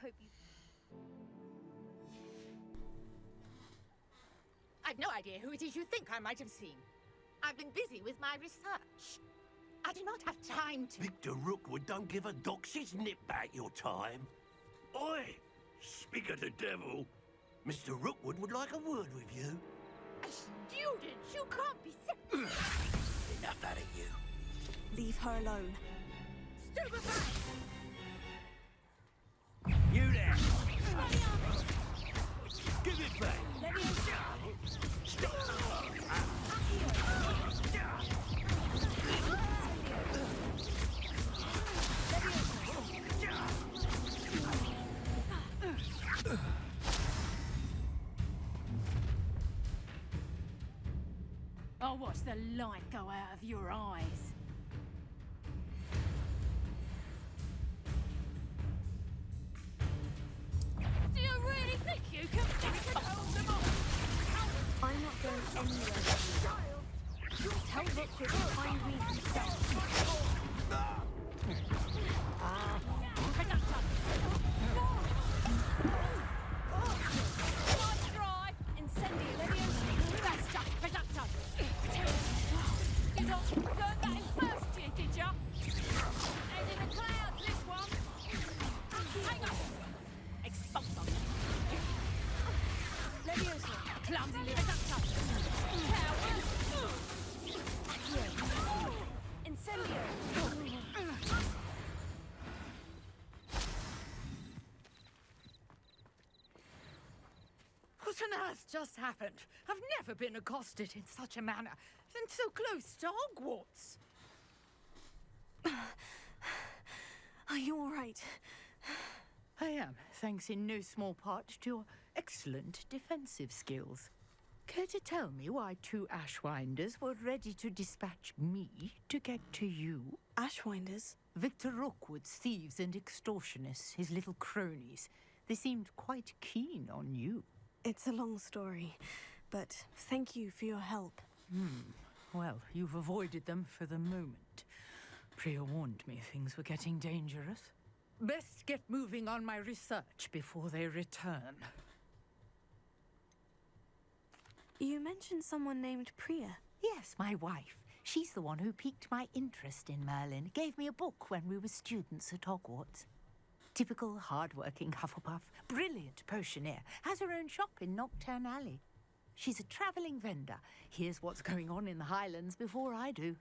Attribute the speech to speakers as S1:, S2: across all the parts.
S1: hope you... I've no idea who it is you think I might have seen. I've been busy with my research. I do not have time to...
S2: Victor Rookwood don't give a doxy's nip back your time. Oi! Speak of the devil. Mr. Rookwood would like a word with you.
S1: A student? You can't be sick.
S2: Enough out of you.
S3: Leave her alone.
S1: Stupefy!
S2: You there! Give it back!
S3: Let me
S4: I'll watch the light go out of your eyes. Do you really think you can hold them off?
S3: I'm not going anywhere. Tell Rookwood to find me himself.
S4: Light dry, incendiary, Leviosa. That's just production. You not learn that in first year, did ya? And in the clouds, this one. Hang on. Expulsor.
S3: Leviosa.
S4: Clumsy production. Coward.
S3: Incendiary.
S1: What on earth just happened? I've never been accosted in such a manner, and so close to Hogwarts.
S3: Are you all right?
S1: I am, thanks in no small part to your excellent defensive skills. Care to tell me why two Ashwinders were ready to dispatch me to get to you?
S3: Ashwinders?
S1: Victor Rookwood's thieves and extortionists, his little cronies. They seemed quite keen on you.
S3: It's a long story, but thank you for your help.
S1: Well, you've avoided them for the moment. Priya warned me things were getting dangerous. Best get moving on my research before they return.
S3: You mentioned someone named Priya.
S1: Yes, my wife. She's the one who piqued my interest in Merlin. Gave me a book when we were students at Hogwarts. Typical hard-working Hufflepuff, brilliant potioneer, has her own shop in Nocturne Alley. She's a travelling vendor. Hears what's going on in the Highlands before I do.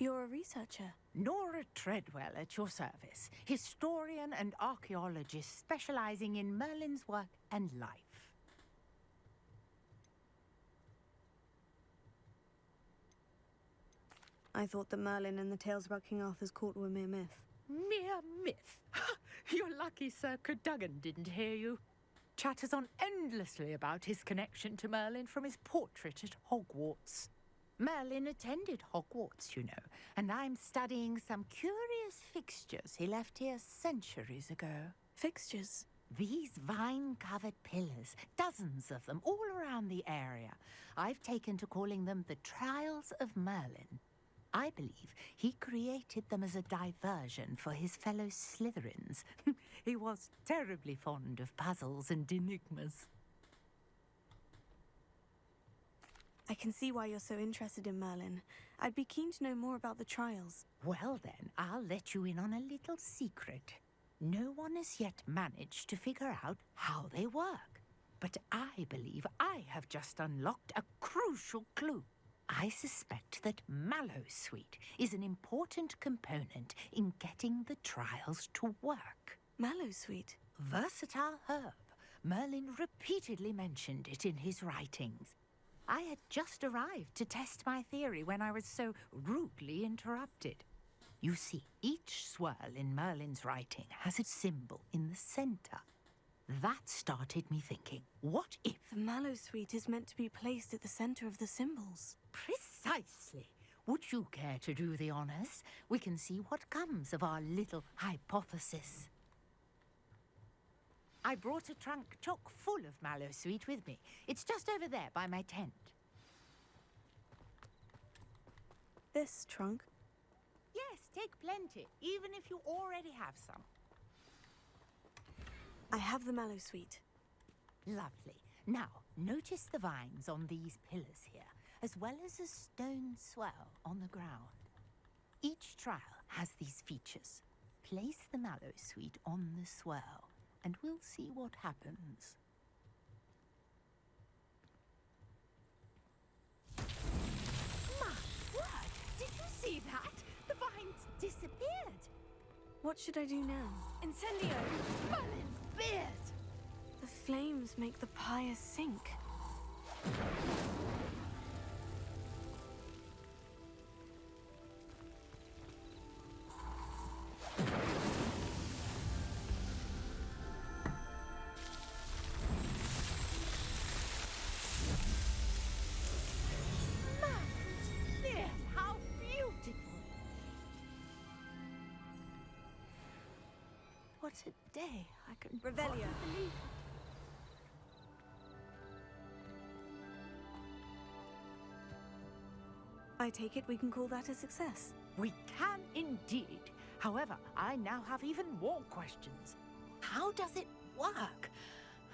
S3: You're a researcher.
S1: Nora Treadwell at your service, historian and archaeologist specialising in Merlin's work and life.
S3: I thought that Merlin and the tales about King Arthur's court were mere myth.
S1: Mere myth. You're lucky Sir Cadogan didn't hear you. Chatters on endlessly about his connection to Merlin from his portrait at Hogwarts. Merlin attended Hogwarts, you know, and I'm studying some curious fixtures he left here centuries ago.
S3: Fixtures?
S1: These vine-covered pillars, dozens of them, all around the area. I've taken to calling them the Trials of Merlin. I believe he created them as a diversion for his fellow Slytherins. He was terribly fond of puzzles and enigmas.
S3: I can see why you're so interested in Merlin. I'd be keen to know more about the trials.
S1: Well then, I'll let you in on a little secret. No one has yet managed to figure out how they work. But I believe I have just unlocked a crucial clue. I suspect that Mallowsweet is an important component in getting the trials to work.
S3: Mallowsweet?
S1: Versatile herb. Merlin repeatedly mentioned it in his writings. I had just arrived to test my theory when I was so rudely interrupted. You see, each swirl in Merlin's writing has a symbol in the center. That started me thinking, what if...
S3: The Mallowsweet is meant to be placed at the center of the symbols.
S1: Precisely. Would you care to do the honors? We can see what comes of our little hypothesis. I brought a trunk chock full of Mallowsweet with me. It's just over there by my tent.
S3: This trunk?
S1: Yes, take plenty, even if you already have some.
S3: I have the mallow sweet.
S1: Lovely. Now, notice the vines on these pillars here, as well as a stone swell on the ground. Each trial has these features. Place the mallow sweet on the swell, and we'll see what happens. My word! Did you see that? The vines disappeared!
S3: What should I do now? Incendio!
S1: Merlin's beard!
S3: The flames make the pyre sink.
S1: How beautiful! What a day! I can
S3: Revelio.
S1: hardly believe.
S3: I take it we can call that a success.
S1: We can indeed. However, I now have even more questions. How does it work?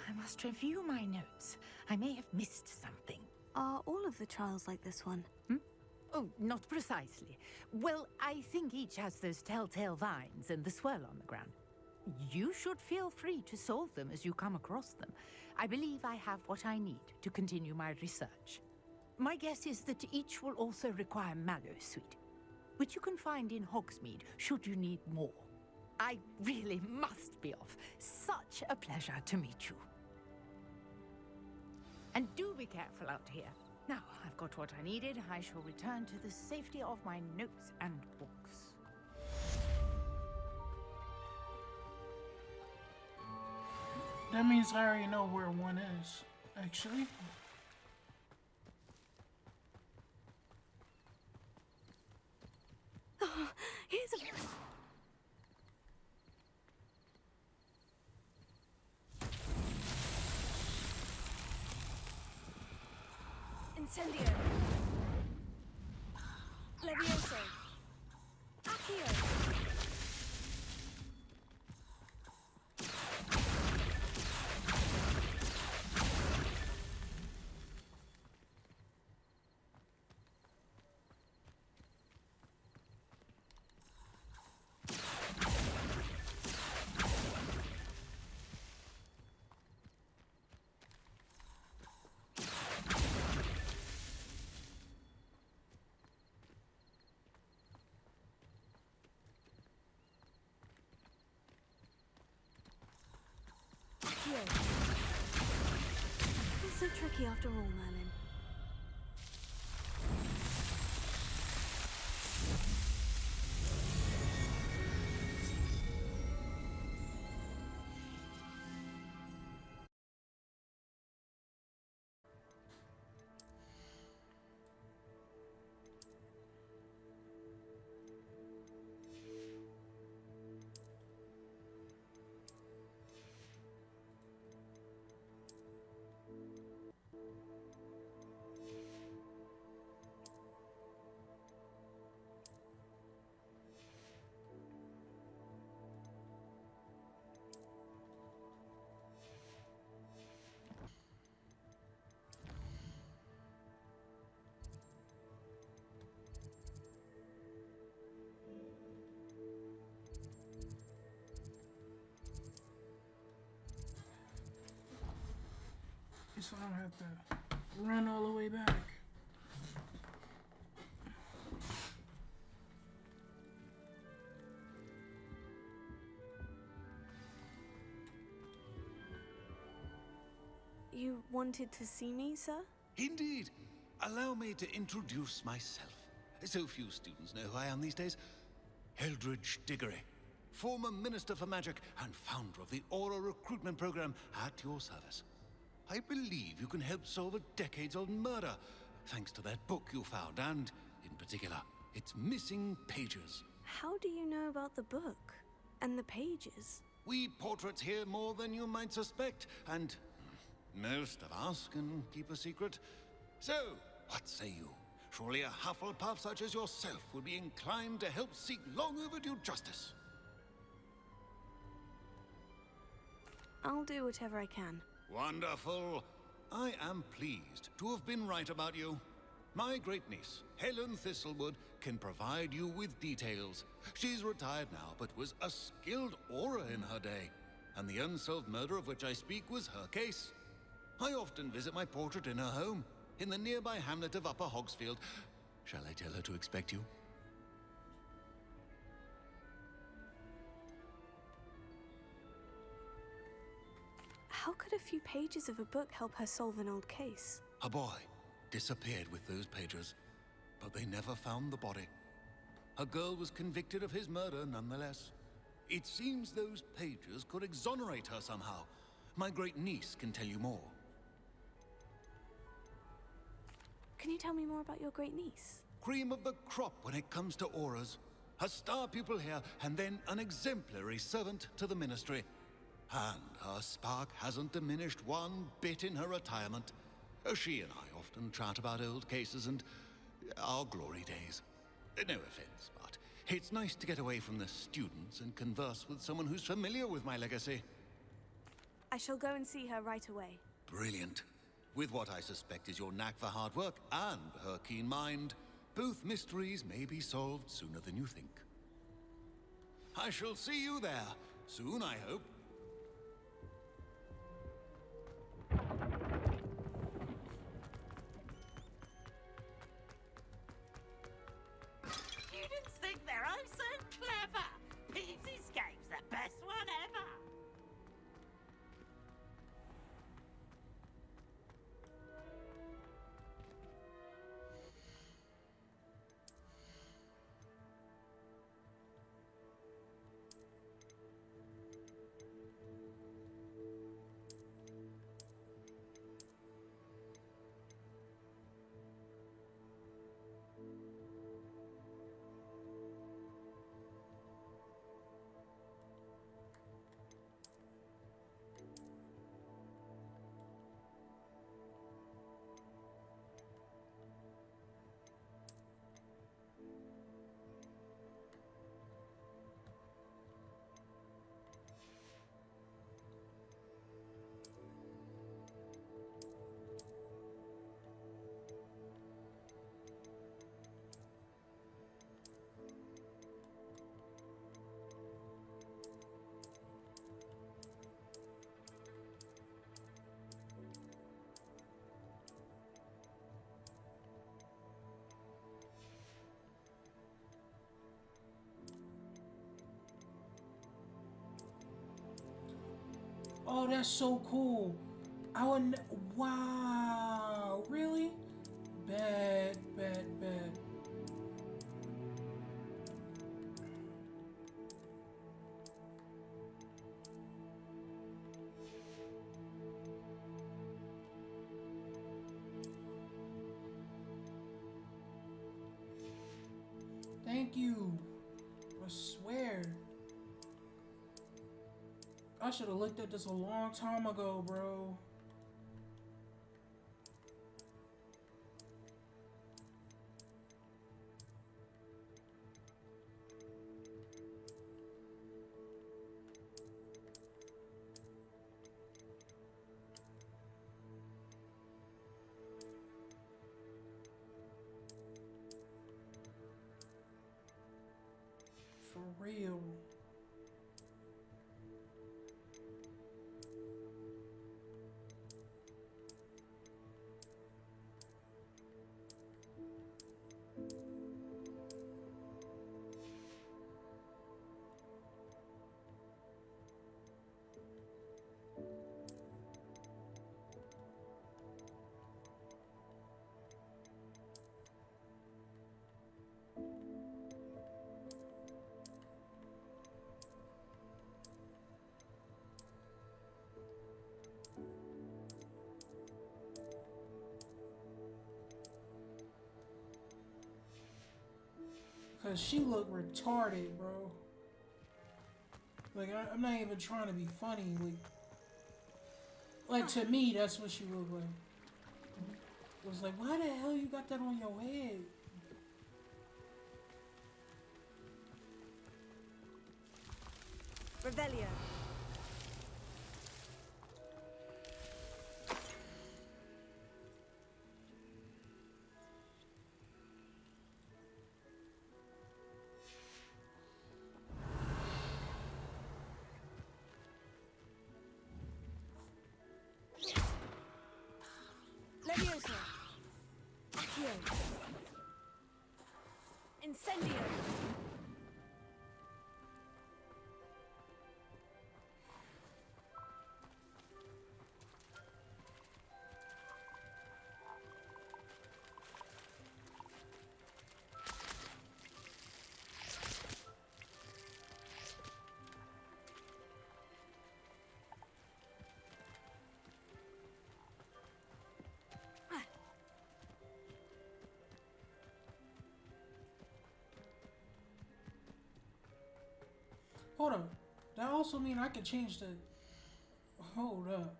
S1: I must review my notes. I may have missed something.
S3: Are all of the trials like this one?
S1: Oh, not precisely. Well, I think each has those telltale vines and the swirl on the ground. You should feel free to solve them as you come across them. I believe I have what I need to continue my research. My guess is that each will also require mallow sweet, which you can find in Hogsmeade should you need more. I really must be off. Such a pleasure to meet you. And do be careful out here. Now, I've got what I needed. I shall return to the safety of my notes and books.
S5: That means I already know where one is, actually.
S3: Oh, here's a... Incendio. Levioso. Accio. It's so tricky after all, Merlin.
S5: So I don't have to run all the way back.
S3: You wanted to see me, sir?
S6: Indeed. Allow me to introduce myself. So few students know who I am these days. Eldridge Diggory, former Minister for Magic and founder of the Aura Recruitment Program at your service. I believe you can help solve a decades-old murder, thanks to that book you found, and, in particular, its missing pages.
S3: How do you know about the book? And the pages?
S6: We portraits hear more than you might suspect, and most of us can keep a secret. So, what say you? Surely a Hufflepuff such as yourself would be inclined to help seek long overdue justice.
S3: I'll do whatever I can.
S6: Wonderful. I am pleased to have been right about you. My great-niece, Helen Thistlewood, can provide you with details. She's retired now, but was a skilled aura in her day. And the unsolved murder of which I speak was her case. I often visit my portrait in her home, in the nearby hamlet of Upper Hogsfield. Shall I tell her to expect you?
S3: How could a few pages of a book help her solve an old case?
S6: A boy disappeared with those pages, but they never found the body. A girl was convicted of his murder nonetheless. It seems those pages could exonerate her somehow. My great-niece can tell you more.
S3: Can you tell me more about your great-niece?
S6: Cream of the crop when it comes to auras. A star pupil here, and then an exemplary servant to the ministry. And her spark hasn't diminished one bit in her retirement. She and I often chat about old cases and our glory days. No offense, but it's nice to get away from the students and converse with someone who's familiar with my legacy.
S3: I shall go and see her right away.
S6: Brilliant. With what I suspect is your knack for hard work and her keen mind, both mysteries may be solved sooner than you think. I shall see you there soon, I hope.
S1: Students think they're oh so clever. Peasy Escape's the best one ever.
S5: Oh, that's so cool. I would. Wow. Really? Bad. Thank you. I swear. I should have looked at this a long time ago, bro. For real. Cause she looked retarded, bro. Like I'm not even trying to be funny. Like to me, that's what she looked like. It was like, why the hell you got that on your head?
S3: Revelio. Incendio!
S5: Hold up. That also mean I can change the... Hold up.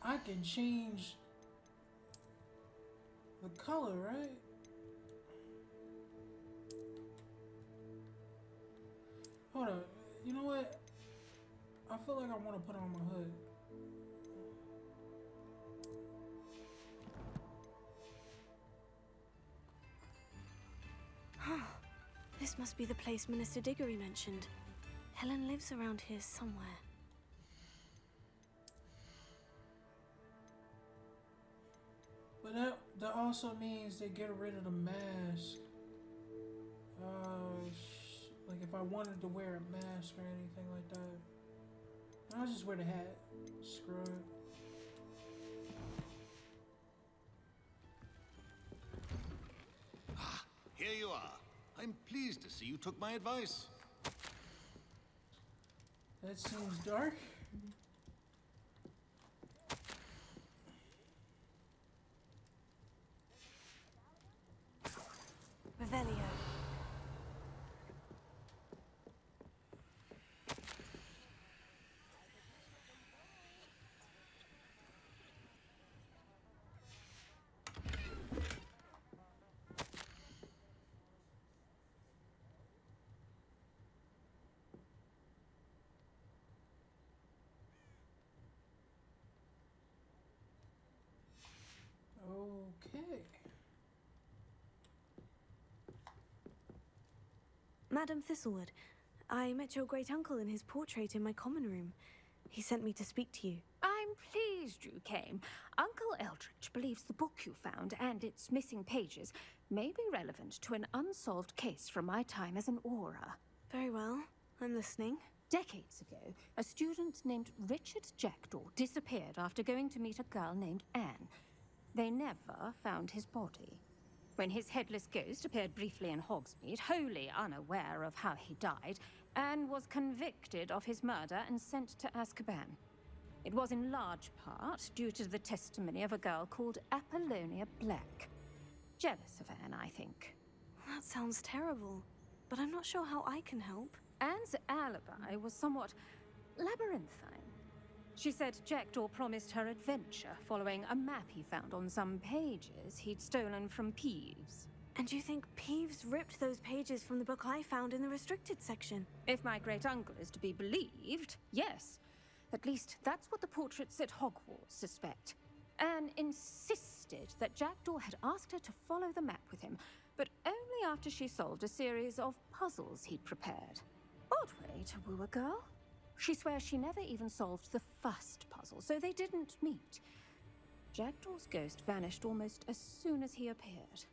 S5: I can change the color, right? Hold up. You know what? I feel like I want to put on my hood.
S3: This must be the place Minister Diggory mentioned. Helen lives around here somewhere.
S5: But that also means they get rid of the mask. Like if I wanted to wear a mask or anything like that, I'll just wear the hat. Screw it.
S6: Ah, here you are. I'm pleased to see you took my advice.
S5: That seems dark.
S3: Revelio.
S5: Okay.
S3: Madam Thistlewood, I met your great-uncle in his portrait in my common room. He sent me to speak to you.
S4: I'm pleased you came. Uncle Eldridge believes the book you found and its missing pages may be relevant to an unsolved case from my time as an aura.
S3: Very well. I'm listening.
S4: Decades ago, a student named Richard Jackdaw disappeared after going to meet a girl named Anne. They never found his body. When his headless ghost appeared briefly in Hogsmeade, wholly unaware of how he died, Anne was convicted of his murder and sent to Azkaban. It was in large part due to the testimony of a girl called Apollonia Black. Jealous of Anne, I think.
S3: That sounds terrible, but I'm not sure how I can help.
S4: Anne's alibi was somewhat labyrinthine. She said Jackdaw promised her adventure following a map he found on some pages he'd stolen from Peeves.
S3: And you think Peeves ripped those pages from the book I found in the restricted section?
S4: If my great-uncle is to be believed, yes. At least that's what the portraits at Hogwarts suspect. Anne insisted that Jackdaw had asked her to follow the map with him, but only after she solved a series of puzzles he'd prepared. Odd way to woo a girl. She swears she never even solved the first puzzle, so they didn't meet. Jackdaw's ghost vanished almost as soon as he appeared.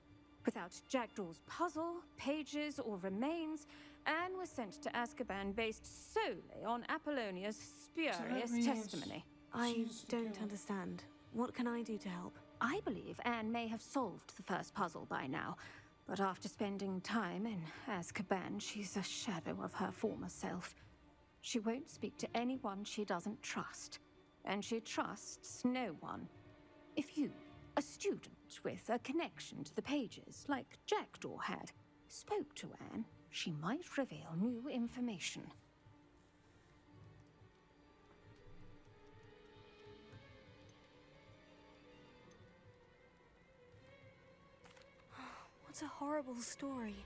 S4: Without Jackdaw's puzzle, pages, or remains, Anne was sent to Azkaban based solely on Apollonia's spurious testimony.
S3: I don't understand. What can I do to help?
S4: I believe Anne may have solved the first puzzle by now, but after spending time in Azkaban, she's a shadow of her former self. She won't speak to anyone she doesn't trust, and she trusts no one. If you, a student with a connection to the pages, like Jackdaw had, spoke to Anne, she might reveal new information.
S3: What a horrible story.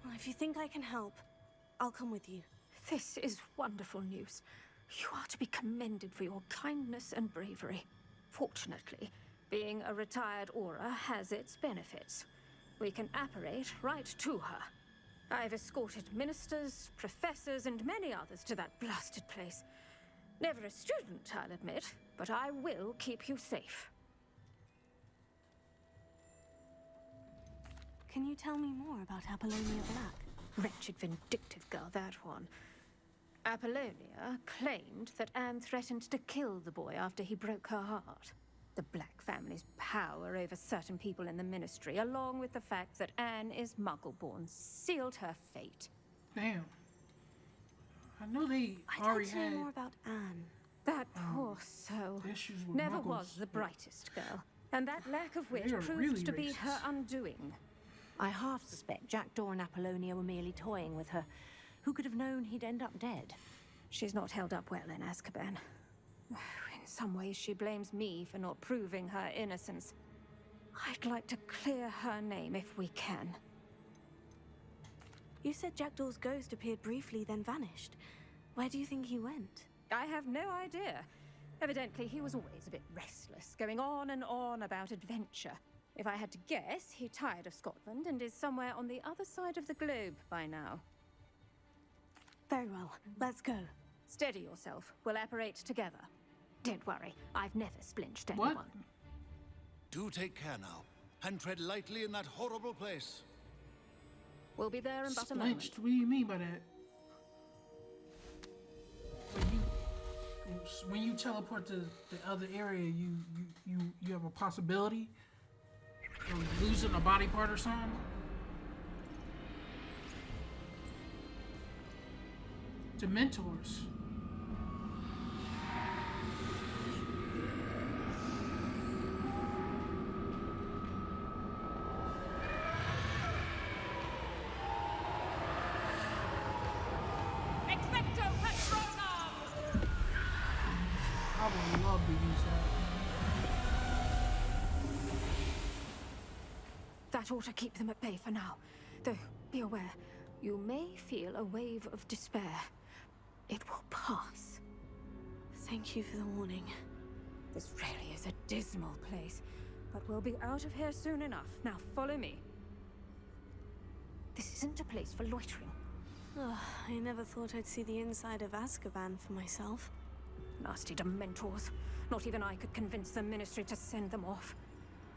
S3: Well, if you think I can help, I'll come with you.
S4: This is wonderful news. You are to be commended for your kindness and bravery. Fortunately, being a retired Aura has its benefits. We can apparate right to her. I've escorted ministers, professors, and many others to that blasted place. Never a student, I'll admit, but I will keep you safe.
S3: Can you tell me more about Apollonia Black?
S7: Wretched, vindictive girl, that one. Apollonia claimed that Anne threatened to kill the boy after he broke her heart. The Black family's power over certain people in the Ministry, along with the fact that Anne is Muggle-born, sealed her fate.
S5: Damn. I know they
S3: I'd
S5: already
S3: like to know
S5: had
S3: more about Anne.
S7: That poor soul
S5: issues with
S7: never
S5: Muggles,
S7: was the
S5: but
S7: brightest girl, and that lack of wit
S5: they are
S7: proved
S5: really
S7: to be
S5: racist.
S7: her undoing.
S8: I half suspect Jackdaw and Apollonia were merely toying with her. Who could have known he'd end up dead?
S7: She's not held up well in Azkaban. In some ways, she blames me for not proving her innocence. I'd like to clear her name if we can.
S3: You said Jackdaw's ghost appeared briefly, then vanished. Where do you think he went?
S7: I have no idea. Evidently, he was always a bit restless, going on and on about adventure. If I had to guess, he tired of Scotland and is somewhere on the other side of the globe by now.
S3: Very well, let's go.
S7: Steady yourself. We'll apparate together. Don't worry, I've never splinched
S5: What?
S7: anyone.
S6: Do take care now, and tread lightly in that horrible place.
S7: We'll be there in but a moment.
S5: Splinched? What do you mean by that? When you teleport to the other area, you have a possibility of losing a body part or something? Dementors.
S4: Expecto Patronum!
S5: I would love to use that.
S7: That ought to keep them at bay for now. Though, be aware, you may feel a wave of despair. It will pass.
S3: Thank you for the warning.
S7: This really is a dismal place, but we'll be out of here soon enough. Now follow me. This isn't a place for loitering.
S3: Ugh, I never thought I'd see the inside of Azkaban for myself.
S7: Nasty Dementors. Not even I could convince the Ministry to send them off.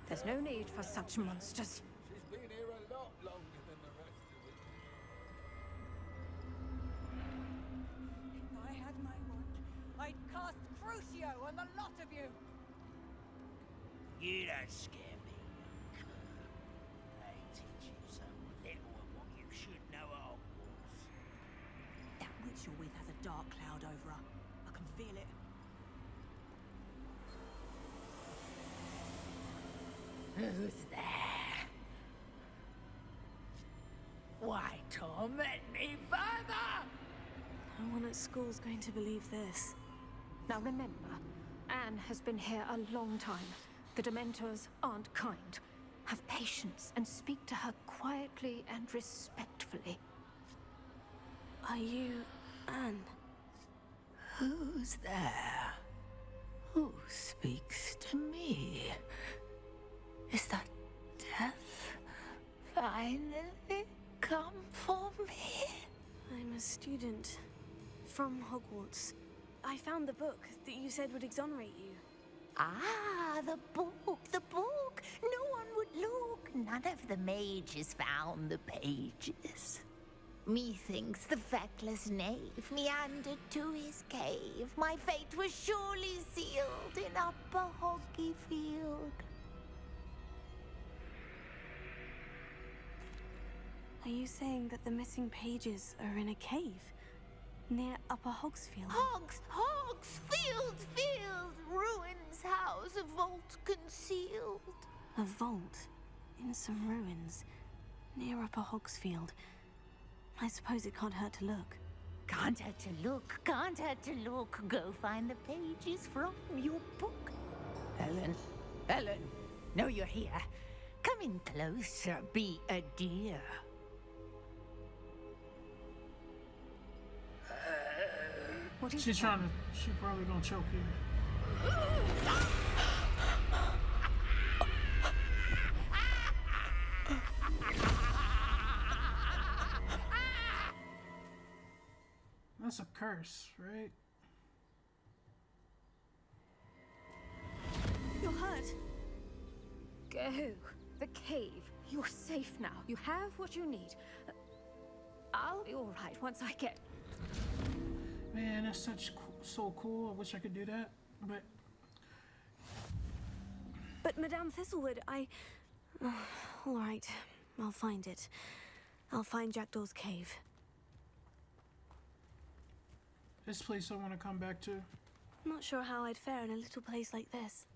S7: There's no need for such monsters.
S9: She's been here a lot longer than the rest of us.
S4: If I had my wand, I'd cast Crucio on the lot of you!
S2: You don't scare me. They teach you so little of what you should know at Hogwarts.
S8: That witch you're with has a dark cloud over her. I can feel it.
S1: Who's there? Why torment me further?
S3: No one at school's going to believe this.
S7: Now remember, Anne has been here a long time. The Dementors aren't kind. Have patience and speak to her quietly and respectfully.
S3: Are you Anne?
S1: Who's there? Who speaks to me? Is that death finally come for me?
S3: I'm a student from Hogwarts. I found the book that you said would exonerate you.
S1: Ah, the book, the book. No one would look. None of the mages found the pages. Methinks the feckless knave meandered to his cave. My fate was surely sealed in Upper Hoggyfield.
S3: Are you saying that the missing pages are in a cave near Upper Hogsfield?
S1: Hogsfield, ruins house, a vault concealed.
S3: A vault in some ruins near Upper Hogsfield. I suppose it can't hurt to look.
S1: Can't hurt to look, can't hurt to look. Go find the pages from your book. Ellen, know you're here. Come in closer, be a dear.
S7: What is
S5: She's trying to. She probably gonna choke you. That's a curse, right?
S3: You're hurt.
S7: Go. The cave. You're safe now. You have what you need. I'll be all right once I get...
S5: Man, that's so cool. I wish I could do that, but...
S3: But Madame Thistlewood, all right, I'll find it. I'll find Jackdaw's cave.
S5: This place I want to come back to.
S3: Not sure how I'd fare in a little place like this.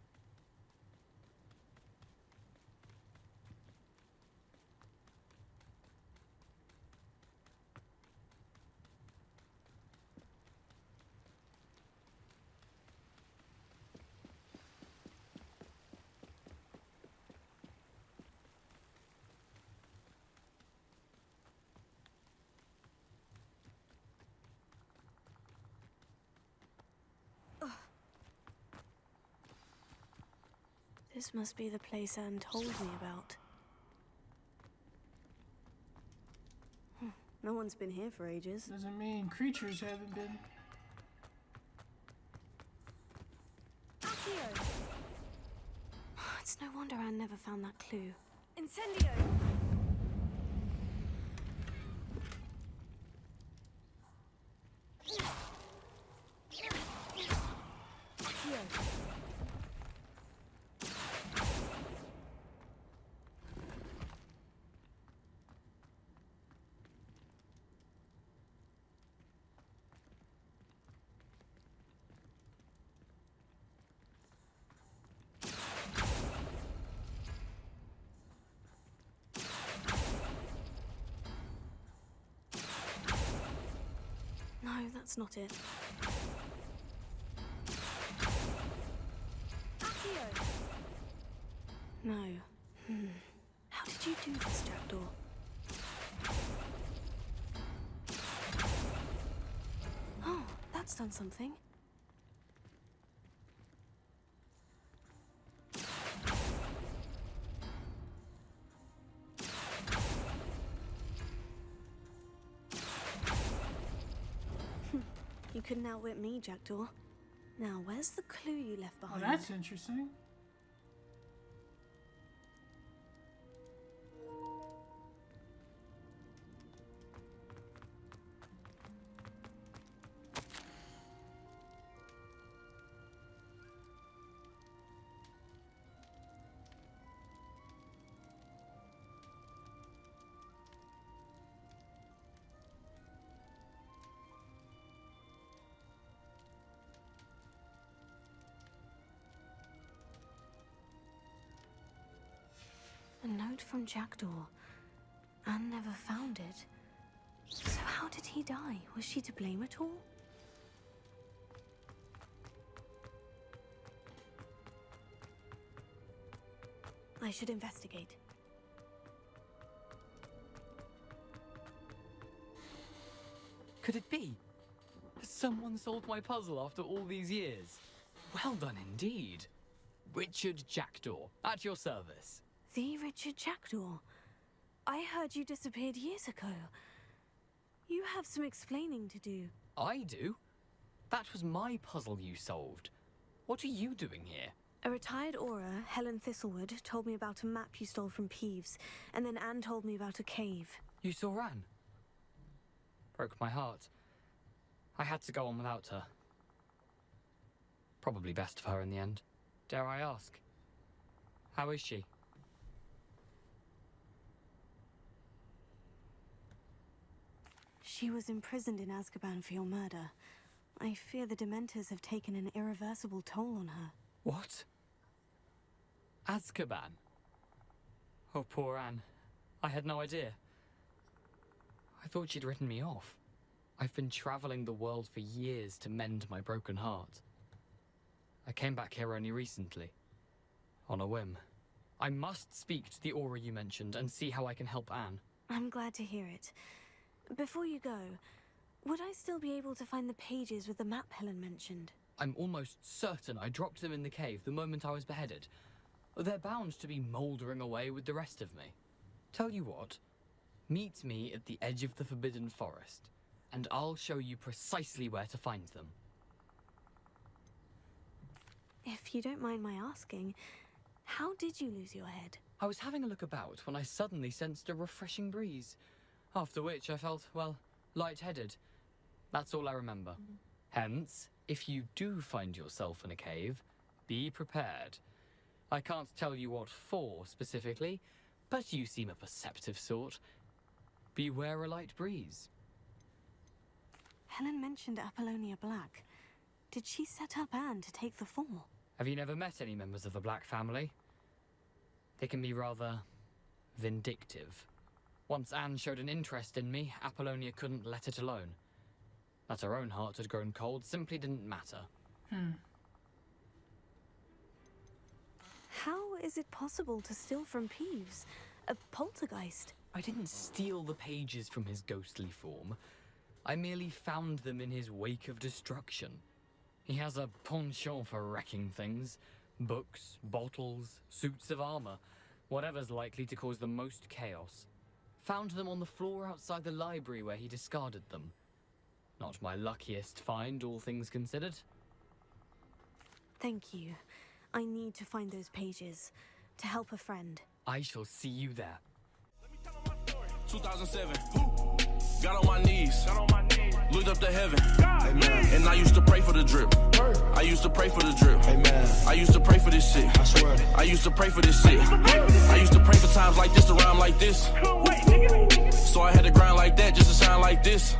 S3: This must be the place Anne told me about. No one's been here for ages.
S5: Doesn't mean creatures haven't been.
S3: Accio! It's no wonder Anne never found that clue. Incendio! No, that's not it. Accio! No. How did you do this, Jackdaw? Oh, that's done something. You couldn't outwit me, Jackdaw. Now, where's the clue you left
S5: Oh,
S3: behind?
S5: that's interesting.
S3: A note from Jackdaw. Anne never found it. So how did he die? Was she to blame at all? I should investigate.
S10: Could it be? Someone solved my puzzle after all these years. Well done indeed. Richard Jackdaw, at your service.
S3: The Richard Jackdaw? I heard you disappeared years ago. You have some explaining to do.
S10: I do? That was my puzzle you solved. What are you doing here?
S3: A retired aura, Helen Thistlewood, told me about a map you stole from Peeves, and then Anne told me about a cave.
S10: You saw Anne? Broke my heart. I had to go on without her. Probably best of her in the end. Dare I ask? How is she?
S3: She was imprisoned in Azkaban for your murder. I fear the Dementors have taken an irreversible toll on her.
S10: What? Azkaban? Oh, poor Anne. I had no idea. I thought she'd written me off. I've been traveling the world for years to mend my broken heart. I came back here only recently, on a whim. I must speak to the aura you mentioned and see how I can help Anne.
S3: I'm glad to hear it. Before you go, would I still be able to find the pages with the map Helen mentioned?
S10: I'm almost certain I dropped them in the cave the moment I was beheaded. They're bound to be mouldering away with the rest of me. Tell you what, meet me at the edge of the Forbidden Forest, and I'll show you precisely where to find them.
S3: If you don't mind my asking, How did you lose your head?
S10: I was having a look about when I suddenly sensed a refreshing breeze, after which I felt, well, lightheaded. That's all I remember. Hence, if you do find yourself in a cave, be prepared. I can't tell you what for specifically, but you seem a perceptive sort. Beware a light breeze.
S3: Helen mentioned Apollonia Black. Did she set up Anne to take the fall?
S10: Have you never met any members of the Black family? They can be rather vindictive. Once Anne showed an interest in me, Apollonia couldn't let it alone. That her own heart had grown cold simply didn't matter.
S3: How is it possible to steal from Peeves? A poltergeist?
S10: I didn't steal the pages from his ghostly form. I merely found them in his wake of destruction. He has a penchant for wrecking things. Books, bottles, suits of armor. Whatever's likely to cause the most chaos. Found them on the floor outside the library where he discarded them. Not my luckiest find, all things considered.
S3: Thank you. I need to find those pages to help a friend.
S10: I shall see you there.
S11: 2007. Got on my knees. Looked up to heaven. Amen. And I used to pray for the drip. I used to pray for the drip. Amen. I used to pray for this shit. I swear. I used to pray for this shit. I used to pray for times like this to rhyme like this. So I had to grind like that just to shine like this.